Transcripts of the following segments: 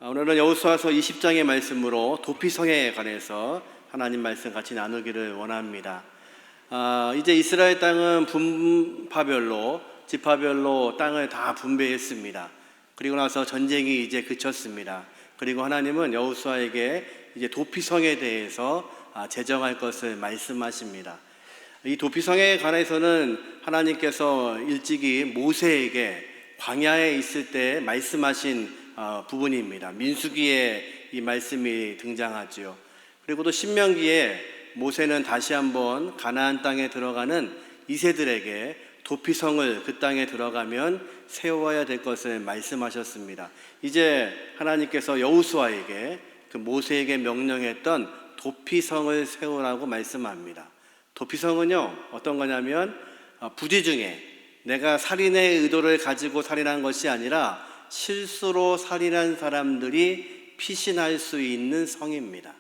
오늘은 여호수아서 20장의 말씀으로 도피성에 관해서 하나님 말씀 같이 나누기를 원합니다. 이제 이스라엘 땅은 분파별로 지파별로 땅을 다 분배했습니다. 그리고 나서 전쟁이 이제 그쳤습니다. 그리고 하나님은 여호수아에게 이제 도피성에 대해서 제정할 것을 말씀하십니다. 이 도피성에 관해서는 하나님께서 일찍이 모세에게 광야에 있을 때 말씀하신 부분입니다. 민수기에 이 말씀이 등장하죠. 그리고 또 신명기에 모세는 다시 한번 가나안 땅에 들어가는 이세들에게 도피성을 그 땅에 들어가면 세워야 될 것을 말씀하셨습니다. 이제 하나님께서 여호수아에게 그 모세에게 명령했던 도피성을 세우라고 말씀합니다. 도피성은요, 어떤 거냐면 부지 중에 내가 살인의 의도를 가지고 살인한 것이 아니라 실수로 살인한 사람들이 피신할 수 있는 성입니다.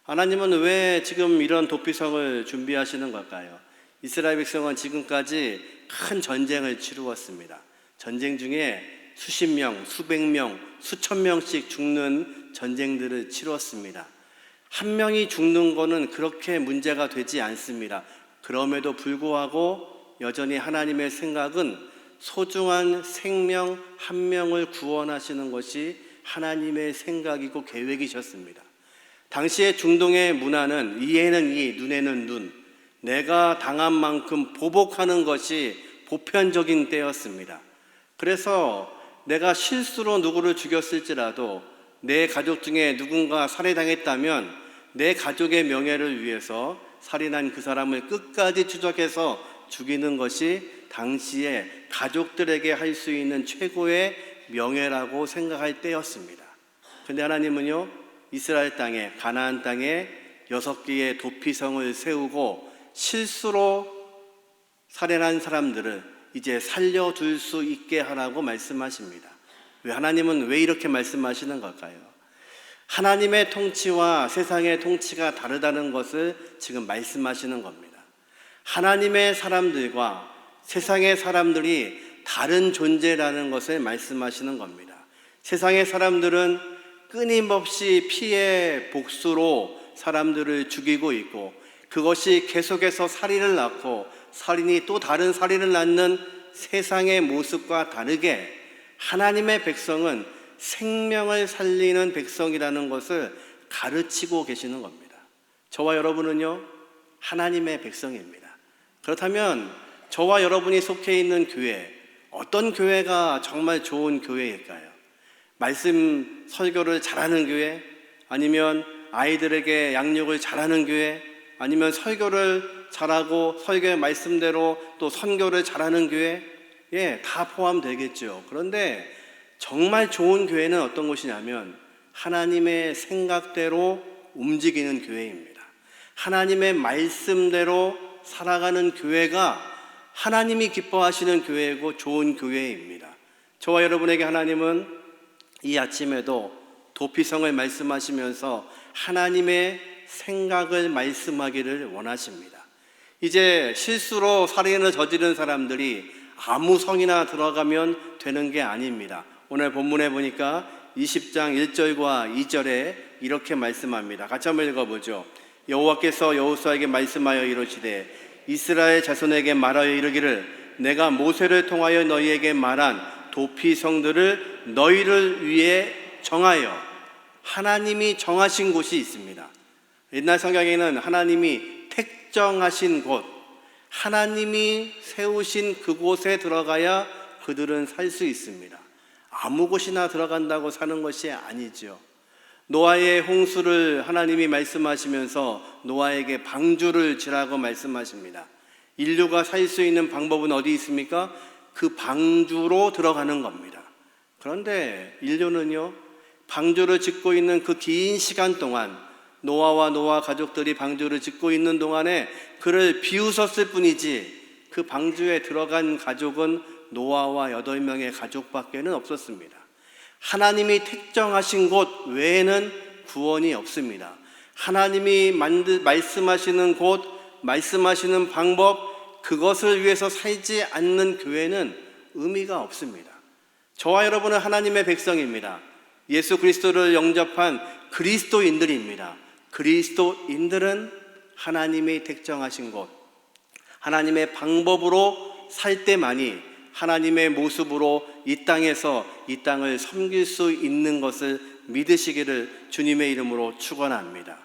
하나님은 왜 지금 이런 도피성을 준비하시는 걸까요? 이스라엘 백성은 지금까지 큰 전쟁을 치루었습니다. 전쟁 중에 수십 명, 수백 명, 수천 명씩 죽는 전쟁들을 치루었습니다. 한 명이 죽는 거는 그렇게 문제가 되지 않습니다. 그럼에도 불구하고 여전히 하나님의 생각은 소중한 생명 한 명을 구원하시는 것이 하나님의 생각이고 계획이셨습니다. 당시의 중동의 문화는 이에는 이, 눈에는 눈, 내가 당한 만큼 보복하는 것이 보편적인 때였습니다. 그래서 내가 실수로 누구를 죽였을지라도 내 가족 중에 누군가 살해당했다면 내 가족의 명예를 위해서 살인한 그 사람을 끝까지 추적해서 죽이는 것이 당시에 가족들에게 할 수 있는 최고의 명예라고 생각할 때였습니다. 그런데 하나님은요, 이스라엘 땅에, 가나안 땅에 6개의 도피성을 세우고 실수로 살인한 사람들을 이제 살려둘 수 있게 하라고 말씀하십니다. 하나님은 왜 이렇게 말씀하시는 걸까요? 하나님의 통치와 세상의 통치가 다르다는 것을 지금 말씀하시는 겁니다. 하나님의 사람들과 세상의 사람들이 다른 존재라는 것을 말씀하시는 겁니다. 세상의 사람들은 끊임없이 피해 복수로 사람들을 죽이고 있고, 그것이 계속해서 살인을 낳고 살인이 또 다른 살인을 낳는 세상의 모습과 다르게 하나님의 백성은 생명을 살리는 백성이라는 것을 가르치고 계시는 겁니다. 저와 여러분은요, 하나님의 백성입니다. 그렇다면 저와 여러분이 속해 있는 교회, 어떤 교회가 정말 좋은 교회일까요? 말씀 설교를 잘하는 교회? 아니면 아이들에게 양육을 잘하는 교회? 아니면 설교를 잘하고 설교의 말씀대로 또 선교를 잘하는 교회? 예, 다 포함되겠죠. 그런데 정말 좋은 교회는 어떤 곳이냐면 하나님의 생각대로 움직이는 교회입니다. 하나님의 말씀대로 살아가는 교회가 하나님이 기뻐하시는 교회이고 좋은 교회입니다. 저와 여러분에게 하나님은 이 아침에도 도피성을 말씀하시면서 하나님의 생각을 말씀하기를 원하십니다. 이제 실수로 살인을 저지른 사람들이 아무 성이나 들어가면 되는 게 아닙니다. 오늘 본문에 보니까 20장 1절과 2절에 이렇게 말씀합니다. 같이 한번 읽어보죠. 여호와께서 여호수아에게 말씀하여 이르시되 이스라엘 자손에게 말하여 이르기를 내가 모세를 통하여 너희에게 말한 도피성들을 너희를 위해 정하여, 하나님이 정하신 곳이 있습니다. 옛날 성경에는 하나님이 택정하신 곳, 하나님이 세우신 그곳에 들어가야 그들은 살 수 있습니다. 아무 곳이나 들어간다고 사는 것이 아니죠. 노아의 홍수를 하나님이 말씀하시면서 노아에게 방주를 지라고 말씀하십니다. 인류가 살 수 있는 방법은 어디 있습니까? 그 방주로 들어가는 겁니다. 그런데 인류는요, 방주를 짓고 있는 그 긴 시간 동안 노아와 노아 가족들이 방주를 짓고 있는 동안에 그를 비웃었을 뿐이지 그 방주에 들어간 가족은 노아와 8명의 가족밖에는 없었습니다. 하나님이 택정하신 곳 외에는 구원이 없습니다. 하나님이 말씀하시는 곳, 말씀하시는 방법, 그것을 위해서 살지 않는 교회는 의미가 없습니다. 저와 여러분은 하나님의 백성입니다. 예수 그리스도를 영접한 그리스도인들입니다. 그리스도인들은 하나님이 택정하신 곳, 하나님의 방법으로 살 때만이 하나님의 모습으로 이 땅에서 이 땅을 섬길 수 있는 것을 믿으시기를 주님의 이름으로 축원합니다.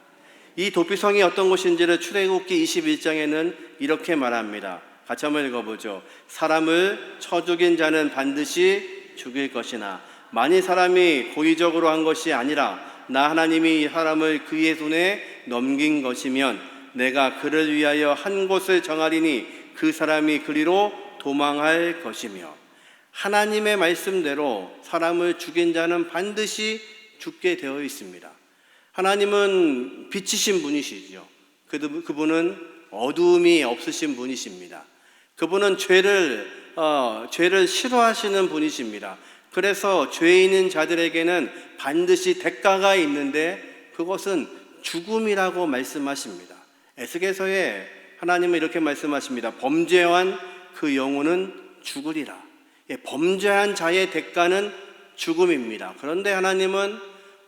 이 도피성이 어떤 곳인지를 출애굽기 21장에는 이렇게 말합니다. 같이 한번 읽어보죠. 사람을 쳐 죽인 자는 반드시 죽일 것이나 만일 사람이 고의적으로 한 것이 아니라 나 하나님이 이 사람을 그의 손에 넘긴 것이면 내가 그를 위하여 한 곳을 정하리니 그 사람이 그리로 도망할 것이며, 하나님의 말씀대로 사람을 죽인 자는 반드시 죽게 되어 있습니다. 하나님은 빛이신 분이시죠. 그분은 어두움이 없으신 분이십니다. 그분은 죄를 싫어하시는 분이십니다. 그래서 죄 있는 자들에게는 반드시 대가가 있는데 그것은 죽음이라고 말씀하십니다. 에스겔서에 하나님은 이렇게 말씀하십니다. 범죄한 그 영혼은 죽으리라. 범죄한 자의 대가는 죽음입니다. 그런데 하나님은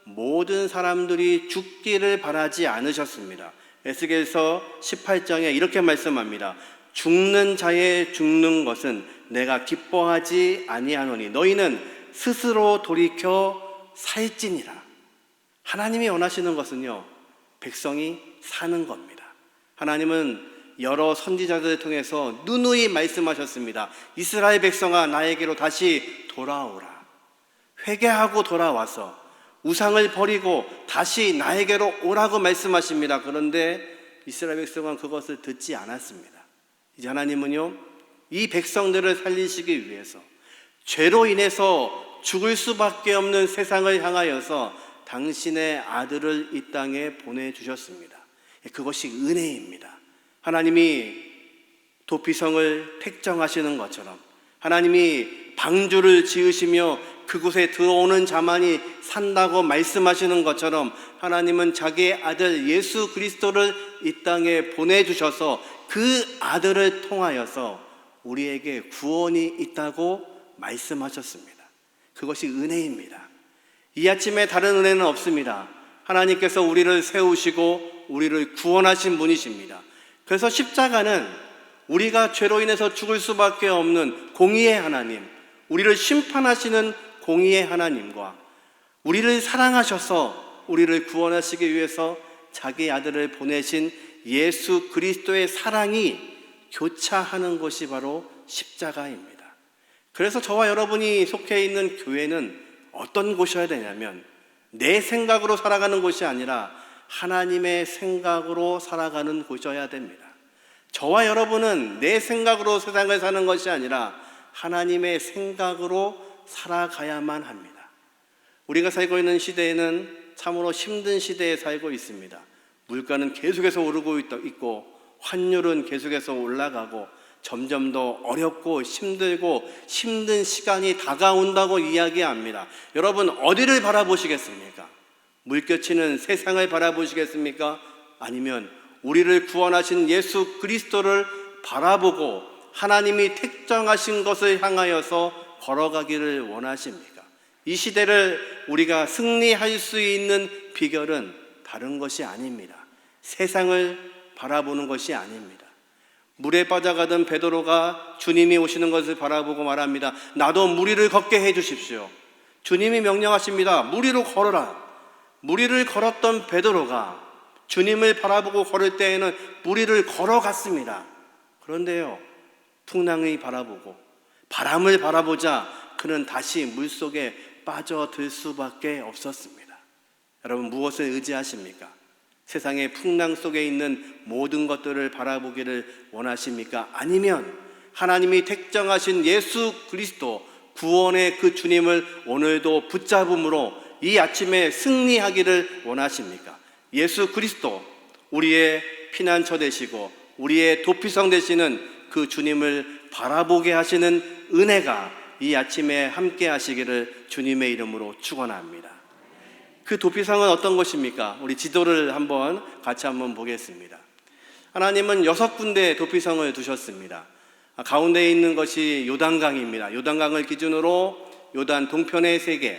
모든 사람들이 죽기를 바라지 않으셨습니다. 에스겔서 18장에 이렇게 말씀합니다. 죽는 자의 죽는 것은 내가 기뻐하지 아니하노니 너희는 스스로 돌이켜 살지니라. 하나님이 원하시는 것은요, 백성이 사는 겁니다. 하나님은 여러 선지자들을 통해서 누누이 말씀하셨습니다. 이스라엘 백성아, 나에게로 다시 돌아오라. 회개하고 돌아와서 우상을 버리고 다시 나에게로 오라고 말씀하십니다. 그런데 이스라엘 백성은 그것을 듣지 않았습니다. 이제 하나님은요, 이 백성들을 살리시기 위해서 죄로 인해서 죽을 수밖에 없는 세상을 향하여서 당신의 아들을 이 땅에 보내주셨습니다. 그것이 은혜입니다. 하나님이 도피성을 택정하시는 것처럼, 하나님이 방주를 지으시며 그곳에 들어오는 자만이 산다고 말씀하시는 것처럼, 하나님은 자기의 아들 예수 그리스도를 이 땅에 보내주셔서 그 아들을 통하여서 우리에게 구원이 있다고 말씀하셨습니다. 그것이 은혜입니다. 이 아침에 다른 은혜는 없습니다. 하나님께서 우리를 세우시고 우리를 구원하신 분이십니다. 그래서 십자가는 우리가 죄로 인해서 죽을 수밖에 없는 공의의 하나님, 우리를 심판하시는 공의의 하나님과 우리를 사랑하셔서 우리를 구원하시기 위해서 자기 아들을 보내신 예수 그리스도의 사랑이 교차하는 것이 바로 십자가입니다. 그래서 저와 여러분이 속해 있는 교회는 어떤 곳이어야 되냐면, 내 생각으로 살아가는 곳이 아니라 하나님의 생각으로 살아가는 곳이어야 됩니다. 저와 여러분은 내 생각으로 세상을 사는 것이 아니라 하나님의 생각으로 살아가야만 합니다. 우리가 살고 있는 시대에는 참으로 힘든 시대에 살고 있습니다. 물가는 계속해서 오르고 있고 환율은 계속해서 올라가고 점점 더 어렵고 힘들고 힘든 시간이 다가온다고 이야기합니다. 여러분, 어디를 바라보시겠습니까? 물결치는 세상을 바라보시겠습니까? 아니면 우리를 구원하신 예수 그리스도를 바라보고 하나님이 택정하신 것을 향하여서 걸어가기를 원하십니까? 이 시대를 우리가 승리할 수 있는 비결은 다른 것이 아닙니다. 세상을 바라보는 것이 아닙니다. 물에 빠져가던 베드로가 주님이 오시는 것을 바라보고 말합니다. 나도 물 위를 걷게 해 주십시오. 주님이 명령하십니다. 물 위로 걸어라. 물 위를 걸었던 베드로가 주님을 바라보고 걸을 때에는 물 위를 걸어갔습니다. 그런데요, 풍랑을 바라보고 바람을 바라보자 그는 다시 물속에 빠져들 수밖에 없었습니다. 여러분, 무엇을 의지하십니까? 세상의 풍랑 속에 있는 모든 것들을 바라보기를 원하십니까? 아니면 하나님이 택정하신 예수 그리스도 구원의 그 주님을 오늘도 붙잡음으로 이 아침에 승리하기를 원하십니까? 예수 그리스도, 우리의 피난처 되시고 우리의 도피성 되시는 그 주님을 바라보게 하시는 은혜가 이 아침에 함께 하시기를 주님의 이름으로 축원합니다. 그 도피성은 어떤 것입니까? 우리 지도를 같이 한번 보겠습니다. 하나님은 6군데 도피성을 두셨습니다. 가운데에 있는 것이 요단강입니다. 요단강을 기준으로 요단 동편의 3개,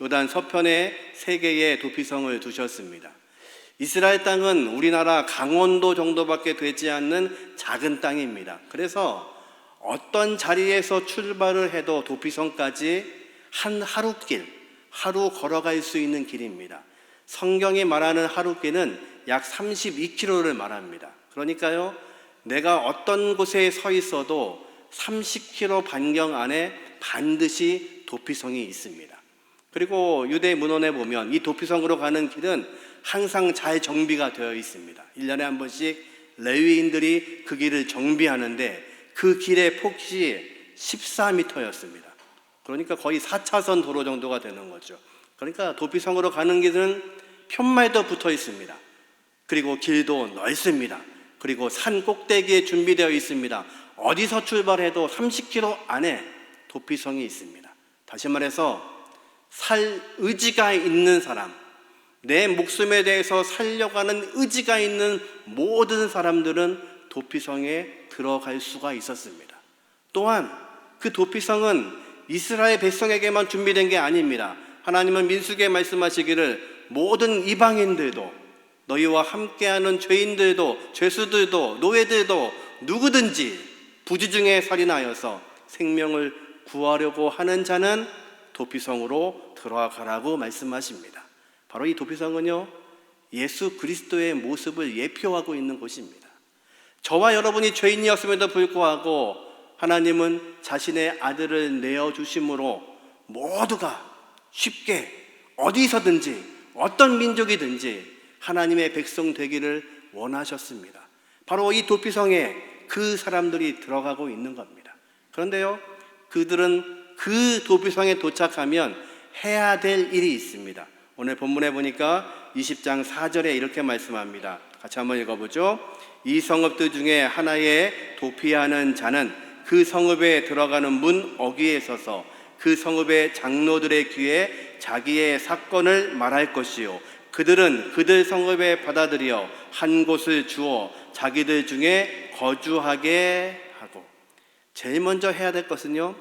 요단 서편에 3개의 도피성을 두셨습니다. 이스라엘 땅은 우리나라 강원도 정도밖에 되지 않는 작은 땅입니다. 그래서 어떤 자리에서 출발을 해도 도피성까지 한 하루길, 하루 걸어갈 수 있는 길입니다. 성경이 말하는 하루길은 약 32km를 말합니다. 그러니까요, 내가 어떤 곳에 서 있어도 30km 반경 안에 반드시 도피성이 있습니다. 그리고 유대 문헌에 보면 이 도피성으로 가는 길은 항상 잘 정비가 되어 있습니다. 1년에 한 번씩 레위인들이 그 길을 정비하는데 그 길의 폭이 14m였습니다. 그러니까 거의 4차선 도로 정도가 되는 거죠. 그러니까 도피성으로 가는 길은 편말도 붙어 있습니다. 그리고 길도 넓습니다. 그리고 산 꼭대기에 준비되어 있습니다. 어디서 출발해도 30km 안에 도피성이 있습니다. 다시 말해서 살 의지가 있는 사람, 내 목숨에 대해서 살려고 하는 의지가 있는 모든 사람들은 도피성에 들어갈 수가 있었습니다. 또한 그 도피성은 이스라엘 백성에게만 준비된 게 아닙니다. 하나님은 민수기에 말씀하시기를 모든 이방인들도, 너희와 함께하는 죄인들도, 죄수들도, 노예들도 누구든지 부지중에 살인하여서 생명을 구하려고 하는 자는 도피성으로 들어가라고 말씀하십니다. 바로 이 도피성은요, 예수 그리스도의 모습을 예표하고 있는 곳입니다. 저와 여러분이 죄인이었음에도 불구하고 하나님은 자신의 아들을 내어주심으로 모두가 쉽게 어디서든지 어떤 민족이든지 하나님의 백성 되기를 원하셨습니다. 바로 이 도피성에 그 사람들이 들어가고 있는 겁니다. 그런데요, 그들은 그 도피성에 도착하면 해야 될 일이 있습니다. 오늘 본문에 보니까 20장 4절에 이렇게 말씀합니다. 같이 한번 읽어보죠. 이 성읍들 중에 하나에 도피하는 자는 그 성읍에 들어가는 문 어귀에 서서 그 성읍의 장로들의 귀에 자기의 사건을 말할 것이요, 그들은 그들 성읍에 받아들여 한 곳을 주어 자기들 중에 거주하게 하고. 제일 먼저 해야 될 것은요,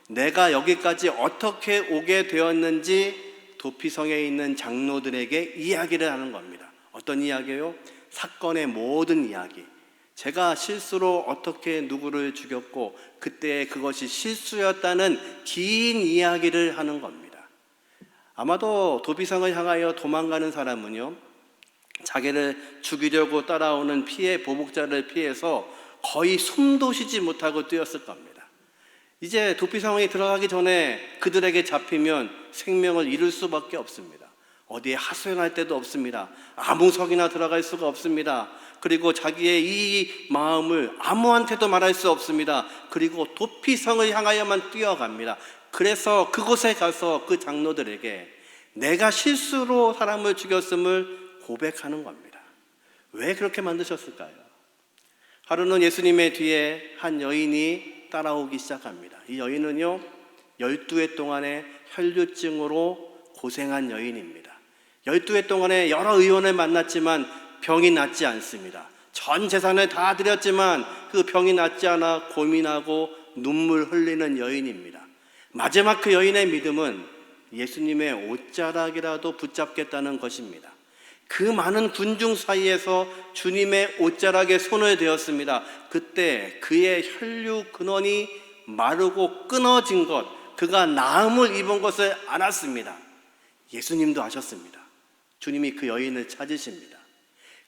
내가 여기까지 어떻게 오게 되었는지 도피성에 있는 장로들에게 이야기를 하는 겁니다. 어떤 이야기예요? 사건의 모든 이야기. 제가 실수로 어떻게 누구를 죽였고 그때 그것이 실수였다는 긴 이야기를 하는 겁니다. 아마도 도피성을 향하여 도망가는 사람은요, 자기를 죽이려고 따라오는 피해 보복자를 피해서 거의 숨도 쉬지 못하고 뛰었을 겁니다. 이제 도피성에 들어가기 전에 그들에게 잡히면 생명을 잃을 수밖에 없습니다. 어디에 하소연할 데도 없습니다. 아무 석이나 들어갈 수가 없습니다. 그리고 자기의 이 마음을 아무한테도 말할 수 없습니다. 그리고 도피성을 향하여만 뛰어갑니다. 그래서 그곳에 가서 그 장로들에게 내가 실수로 사람을 죽였음을 고백하는 겁니다. 왜 그렇게 만드셨을까요? 하루는 예수님의 뒤에 한 여인이 따라오기 시작합니다. 이 여인은요, 12해 동안의 혈류증으로 고생한 여인입니다. 12해 동안에 여러 의원을 만났지만 병이 낫지 않습니다. 전 재산을 다 드렸지만 그 병이 낫지 않아 고민하고 눈물 흘리는 여인입니다. 마지막 그 여인의 믿음은 예수님의 옷자락이라도 붙잡겠다는 것입니다. 그 많은 군중 사이에서 주님의 옷자락에 손을 대었습니다. 그때 그의 혈류 근원이 마르고 끊어진 것, 그가 나음을 입은 것을 알았습니다. 예수님도 아셨습니다. 주님이 그 여인을 찾으십니다.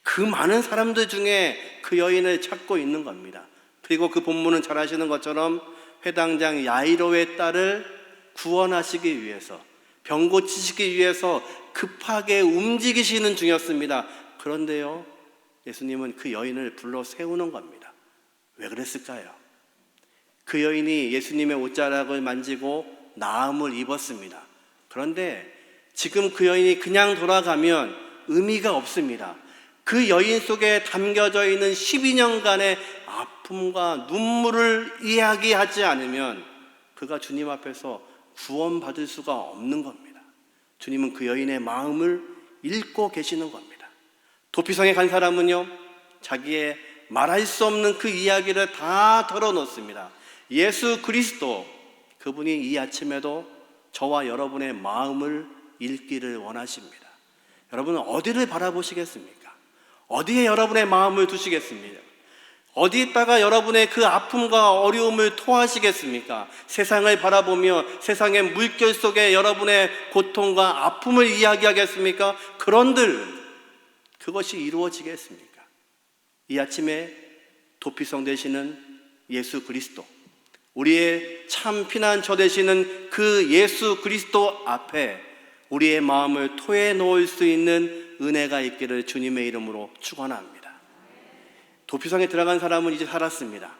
그 많은 사람들 중에 그 여인을 찾고 있는 겁니다. 그리고 그 본문은 잘 아시는 것처럼 회당장 야이로의 딸을 구원하시기 위해서, 병 고치시기 위해서 급하게 움직이시는 중이었습니다. 그런데요, 예수님은 그 여인을 불러 세우는 겁니다. 왜 그랬을까요? 그 여인이 예수님의 옷자락을 만지고 나음을 입었습니다. 그런데 지금 그 여인이 그냥 돌아가면 의미가 없습니다. 그 여인 속에 담겨져 있는 12년간의 아픔과 눈물을 이야기하지 않으면 그가 주님 앞에서 구원받을 수가 없는 겁니다. 주님은 그 여인의 마음을 읽고 계시는 겁니다. 도피성에 간 사람은요, 자기의 말할 수 없는 그 이야기를 다 털어놓습니다. 예수 그리스도, 그분이 이 아침에도 저와 여러분의 마음을 읽기를 원하십니다. 여러분은 어디를 바라보시겠습니까? 어디에 여러분의 마음을 두시겠습니까? 어디에다가 여러분의 그 아픔과 어려움을 토하시겠습니까? 세상을 바라보며 세상의 물결 속에 여러분의 고통과 아픔을 이야기하겠습니까? 그런들 그것이 이루어지겠습니까? 이 아침에 도피성 되시는 예수 그리스도, 우리의 참 피난처 되시는 그 예수 그리스도 앞에 우리의 마음을 토해 놓을 수 있는 은혜가 있기를 주님의 이름으로 축원합니다. 도피성에 들어간 사람은 이제 살았습니다.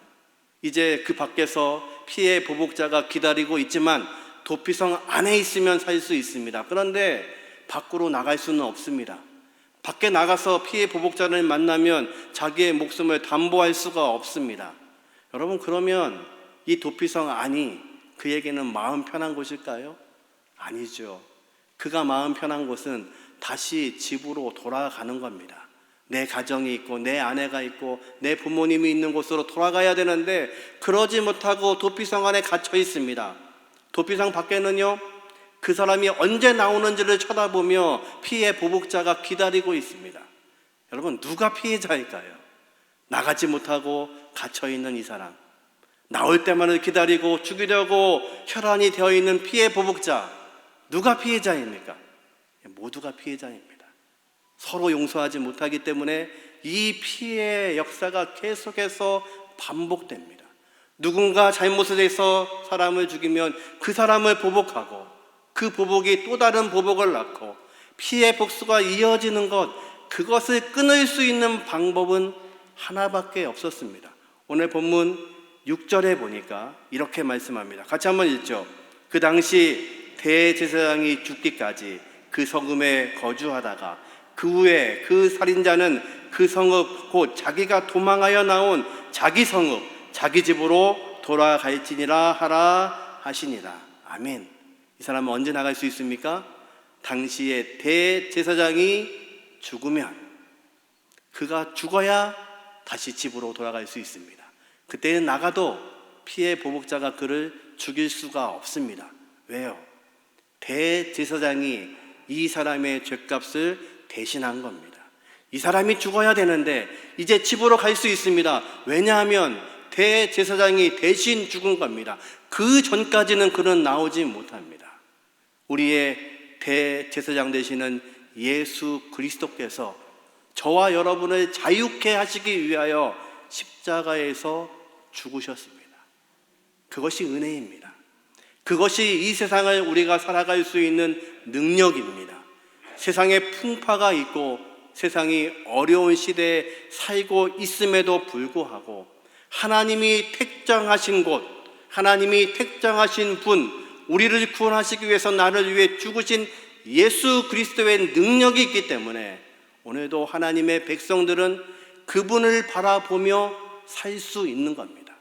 이제 그 밖에서 피해 보복자가 기다리고 있지만 도피성 안에 있으면 살 수 있습니다. 그런데 밖으로 나갈 수는 없습니다. 밖에 나가서 피해 보복자를 만나면 자기의 목숨을 담보할 수가 없습니다. 여러분, 그러면 이 도피성 안이 그에게는 마음 편한 곳일까요? 아니죠. 그가 마음 편한 곳은 다시 집으로 돌아가는 겁니다. 내 가정이 있고 내 아내가 있고 내 부모님이 있는 곳으로 돌아가야 되는데 그러지 못하고 도피성 안에 갇혀 있습니다. 도피성 밖에는요, 그 사람이 언제 나오는지를 쳐다보며 피해 보복자가 기다리고 있습니다. 여러분, 누가 피해자일까요? 나가지 못하고 갇혀 있는 이 사람, 나올 때만을 기다리고 죽이려고 혈안이 되어 있는 피해 보복자, 누가 피해자입니까? 모두가 피해자입니다. 서로 용서하지 못하기 때문에 이 피해의 역사가 계속해서 반복됩니다. 누군가 잘못을 해서 사람을 죽이면 그 사람을 보복하고 그 보복이 또 다른 보복을 낳고 피해 복수가 이어지는 것, 그것을 끊을 수 있는 방법은 하나밖에 없었습니다. 오늘 본문 6절에 보니까 이렇게 말씀합니다. 같이 한번 읽죠. 그 당시 대제사장이 죽기까지 그 성읍에 거주하다가 그 후에 그 살인자는 그 성읍 곧 자기가 도망하여 나온 자기 성읍 자기 집으로 돌아갈지니라 하라 하시니라. 아멘. 이 사람은 언제 나갈 수 있습니까? 당시에 대제사장이 죽으면, 그가 죽어야 다시 집으로 돌아갈 수 있습니다. 그때는 나가도 피해 보복자가 그를 죽일 수가 없습니다. 왜요? 대제사장이 이 사람의 죄값을 대신한 겁니다. 이 사람이 죽어야 되는데 이제 집으로 갈 수 있습니다. 왜냐하면 대제사장이 대신 죽은 겁니다. 그 전까지는 그는 나오지 못합니다. 우리의 대제사장 되시는 예수 그리스도께서 저와 여러분을 자유케 하시기 위하여 십자가에서 죽으셨습니다. 그것이 은혜입니다. 그것이 이 세상을 우리가 살아갈 수 있는 능력입니다. 세상에 풍파가 있고 세상이 어려운 시대에 살고 있음에도 불구하고 하나님이 택정하신 곳, 하나님이 택정하신 분, 우리를 구원하시기 위해서 나를 위해 죽으신 예수 그리스도의 능력이 있기 때문에 오늘도 하나님의 백성들은 그분을 바라보며 살 수 있는 겁니다.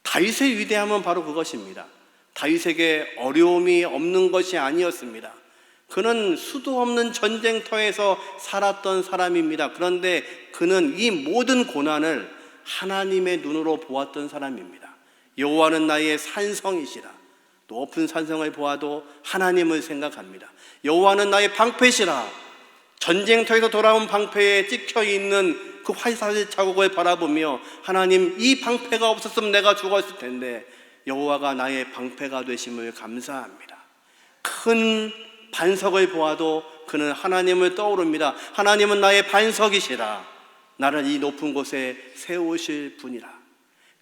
다윗의 위대함은 바로 그것입니다. 다윗에게 어려움이 없는 것이 아니었습니다. 그는 수도 없는 전쟁터에서 살았던 사람입니다. 그런데 그는 이 모든 고난을 하나님의 눈으로 보았던 사람입니다. 여호와는 나의 산성이시라. 높은 산성을 보아도 하나님을 생각합니다. 여호와는 나의 방패시라. 전쟁터에서 돌아온 방패에 찍혀있는 그 화살 자국을 바라보며 하나님, 이 방패가 없었으면 내가 죽었을 텐데 여호와가 나의 방패가 되심을 감사합니다. 큰 반석을 보아도 그는 하나님을 떠오릅니다. 하나님은 나의 반석이시라. 나를 이 높은 곳에 세우실 분이라.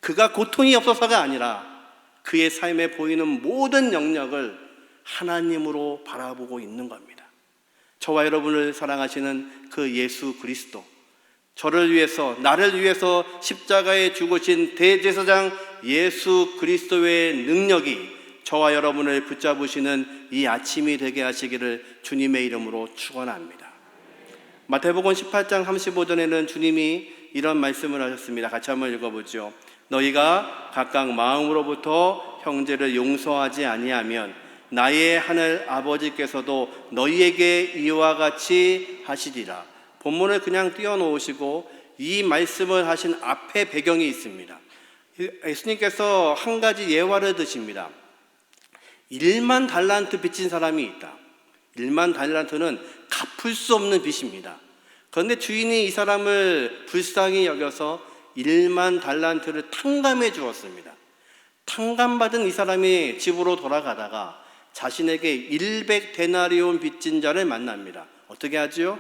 그가 고통이 없어서가 아니라 그의 삶에 보이는 모든 영역을 하나님으로 바라보고 있는 겁니다. 저와 여러분을 사랑하시는 그 예수 그리스도, 저를 위해서, 나를 위해서 십자가에 죽으신 대제사장 예수 그리스도의 능력이 저와 여러분을 붙잡으시는 이 아침이 되게 하시기를 주님의 이름으로 축원합니다. 마태복음 18장 35절에는 주님이 이런 말씀을 하셨습니다. 같이 한번 읽어보죠. 너희가 각각 마음으로부터 형제를 용서하지 아니하면 나의 하늘 아버지께서도 너희에게 이와 같이 하시리라. 본문을 그냥 띄워놓으시고 이 말씀을 하신 앞에 배경이 있습니다. 예수님께서 한 가지 예화를 드십니다. 1만 달란트 빚진 사람이 있다. 1만 달란트는 갚을 수 없는 빚입니다. 그런데 주인이 이 사람을 불쌍히 여겨서 1만 달란트를 탕감해 주었습니다. 탕감받은 이 사람이 집으로 돌아가다가 자신에게 100데나리온 빚진 자를 만납니다. 어떻게 하지요?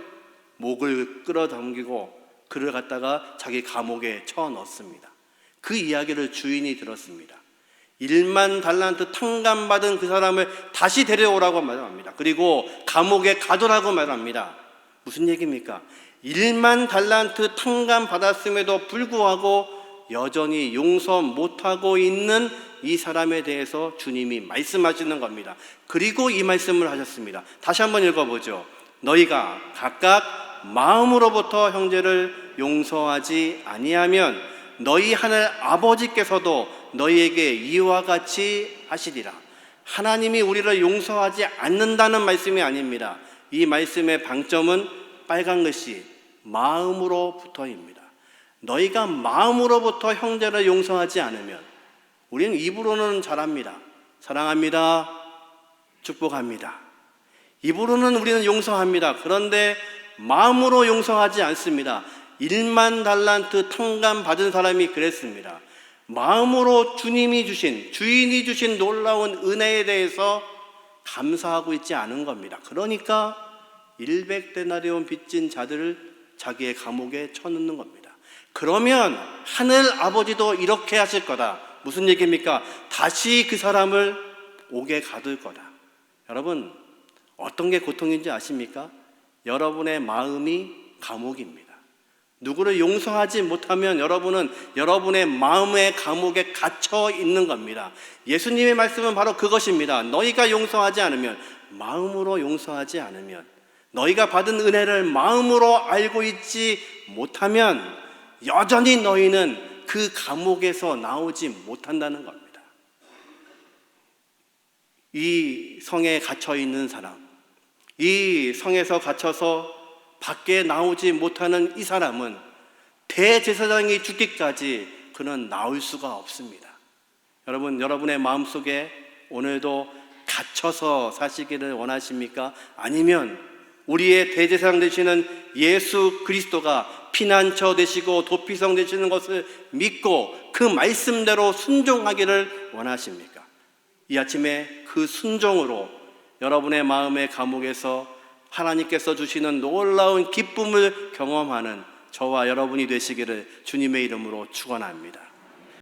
목을 끌어당기고 그를 갖다가 자기 감옥에 쳐넣습니다. 그 이야기를 주인이 들었습니다. 1만 달란트 탕감받은 그 사람을 다시 데려오라고 말합니다. 그리고 감옥에 가두라고 말합니다. 무슨 얘기입니까? 1만 달란트 탕감받았음에도 불구하고 여전히 용서 못하고 있는 이 사람에 대해서 주님이 말씀하시는 겁니다. 그리고 이 말씀을 하셨습니다. 다시 한번 읽어보죠. 너희가 각각 마음으로부터 형제를 용서하지 아니하면 너희 하늘 아버지께서도 너희에게 이와 같이 하시리라. 하나님이 우리를 용서하지 않는다는 말씀이 아닙니다. 이 말씀의 방점은 빨간 글씨 마음으로부터입니다. 너희가 마음으로부터 형제를 용서하지 않으면, 우리는 입으로는 잘합니다. 사랑합니다. 축복합니다. 입으로는 우리는 용서합니다. 그런데 마음으로 용서하지 않습니다. 1만 달란트 탕감 받은 사람이 그랬습니다. 마음으로 주님이 주신, 주인이 주신 놀라운 은혜에 대해서 감사하고 있지 않은 겁니다. 그러니까 100데나리온 빚진 자들을 자기의 감옥에 쳐넣는 겁니다. 그러면 하늘 아버지도 이렇게 하실 거다. 무슨 얘기입니까? 다시 그 사람을 옥에 가둘 거다. 여러분, 어떤 게 고통인지 아십니까? 여러분의 마음이 감옥입니다. 누구를 용서하지 못하면 여러분은 여러분의 마음의 감옥에 갇혀 있는 겁니다. 예수님의 말씀은 바로 그것입니다. 너희가 용서하지 않으면, 마음으로 용서하지 않으면, 너희가 받은 은혜를 마음으로 알고 있지 못하면 여전히 너희는 그 감옥에서 나오지 못한다는 겁니다. 이 성에 갇혀 있는 사람, 이 성에서 갇혀서 밖에 나오지 못하는 이 사람은 대제사장이 죽기까지 그는 나올 수가 없습니다. 여러분, 여러분의 마음속에 오늘도 갇혀서 사시기를 원하십니까? 아니면 우리의 대제사장 되시는 예수 그리스도가 피난처 되시고 도피성 되시는 것을 믿고 그 말씀대로 순종하기를 원하십니까? 이 아침에 그 순종으로 여러분의 마음의 감옥에서 하나님께서 주시는 놀라운 기쁨을 경험하는 저와 여러분이 되시기를 주님의 이름으로 축원합니다.